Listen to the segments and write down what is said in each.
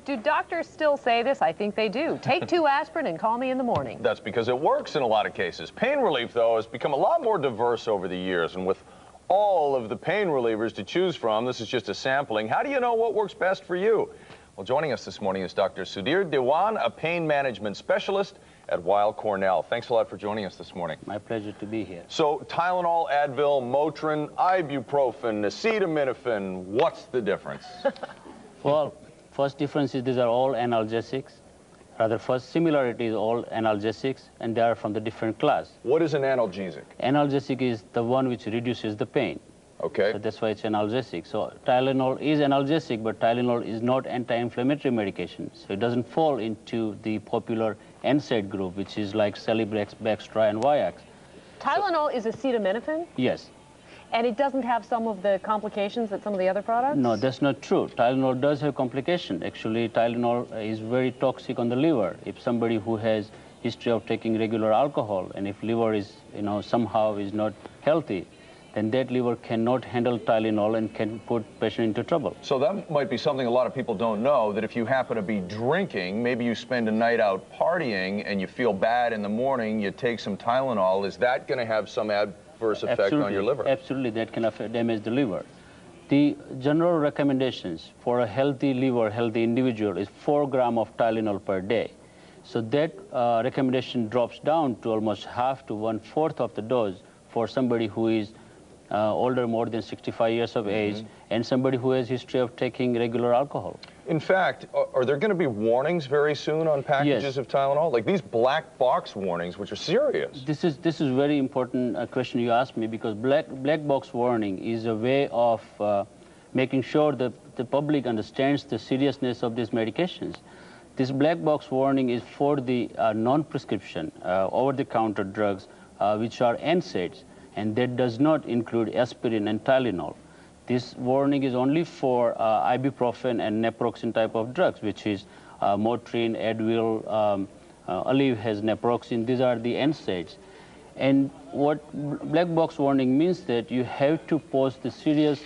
Do doctors still say this? I think they do. Take 2 aspirin and call me in the morning. That's because it works in a lot of cases. Pain relief, though, has become a lot more diverse over the years, and with all of the pain relievers to choose from, this is just a sampling. How do you know what works best for you? Well, joining us this morning is Dr. Sudhir Diwan, a pain management specialist at Weill Cornell. Thanks a lot for joining us this morning. My pleasure to be here. So, Tylenol, Advil, Motrin, ibuprofen, acetaminophen, what's the difference? Well, first difference is these are all analgesics. Rather, first similarity is all analgesics, and they are from the different class. What is an analgesic? Analgesic is the one which reduces the pain. Okay. So that's why it's analgesic. So Tylenol is analgesic, but Tylenol is not anti-inflammatory medication. So it doesn't fall into the popular NSAID group, which is like Celebrex, Bextra, and Vioxx. Tylenol is acetaminophen? Yes. And it doesn't have some of the complications that some of the other products? No, that's not true. Tylenol does have complication. Actually, Tylenol is very toxic on the liver. If somebody who has history of taking regular alcohol, and if liver is, somehow is not healthy, then that liver cannot handle Tylenol and can put patient into trouble. So that might be something a lot of people don't know, that if you happen to be drinking, maybe you spend a night out partying and you feel bad in the morning, you take some Tylenol, is that going to have some adverse effect on your liver? Absolutely, that can damage the liver. The general recommendations for a healthy liver, healthy individual is 4 grams of Tylenol per day. So that recommendation drops down to almost half to 1/4 of the dose for somebody who is older, more than 65 years of age, and somebody who has history of taking regular alcohol. In fact, are there going to be warnings very soon on packages of Tylenol? Like these black box warnings, which are serious. This is very important question you asked me, because black box warning is a way of making sure that the public understands the seriousness of these medications. This black box warning is for the non-prescription, over-the-counter drugs, which are NSAIDs. And that does not include aspirin and Tylenol. This warning is only for ibuprofen and naproxen type of drugs, which is Motrin, Advil, Aleve has naproxen. These are the NSAIDs. And what black box warning means that you have to post the serious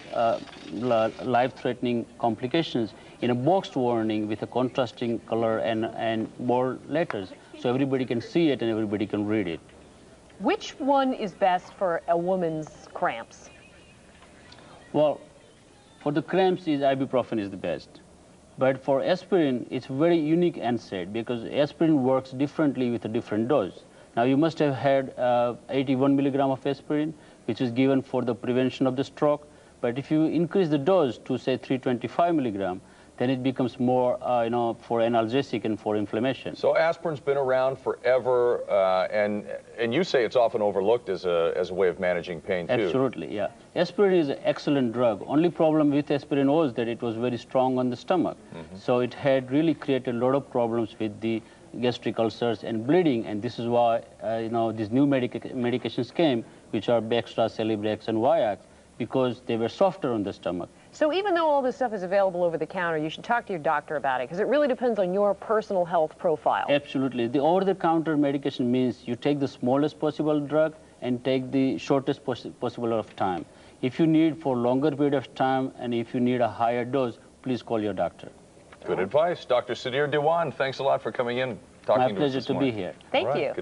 life-threatening complications in a boxed warning with a contrasting color and bold letters, so everybody can see it and everybody can read it. Which one is best for a woman's cramps? Well, for the cramps, ibuprofen is the best. But for aspirin, it's very unique NSAID, because aspirin works differently with a different dose. Now, you must have had 81 milligram of aspirin, which is given for the prevention of the stroke. But if you increase the dose to, say, 325 milligram, then it becomes more, for analgesic and for inflammation. So aspirin's been around forever, and you say it's often overlooked as a way of managing pain, too. Absolutely, yeah. Aspirin is an excellent drug. Only problem with aspirin was that it was very strong on the stomach. So it had really created a lot of problems with the gastric ulcers and bleeding, and this is why, these new medications came, which are Bextra, Celebrex, and Vioxx, because they were softer on the stomach. So even though all this stuff is available over the counter, you should talk to your doctor about it, because it really depends on your personal health profile. Absolutely. The over-the-counter medication means you take the smallest possible drug and take the shortest possible of time. If you need for longer period of time and if you need a higher dose, please call your doctor. Good advice. Dr. Sudhir Diwan, thanks a lot for coming in, talking to us this morning. My pleasure to be here. Thank you.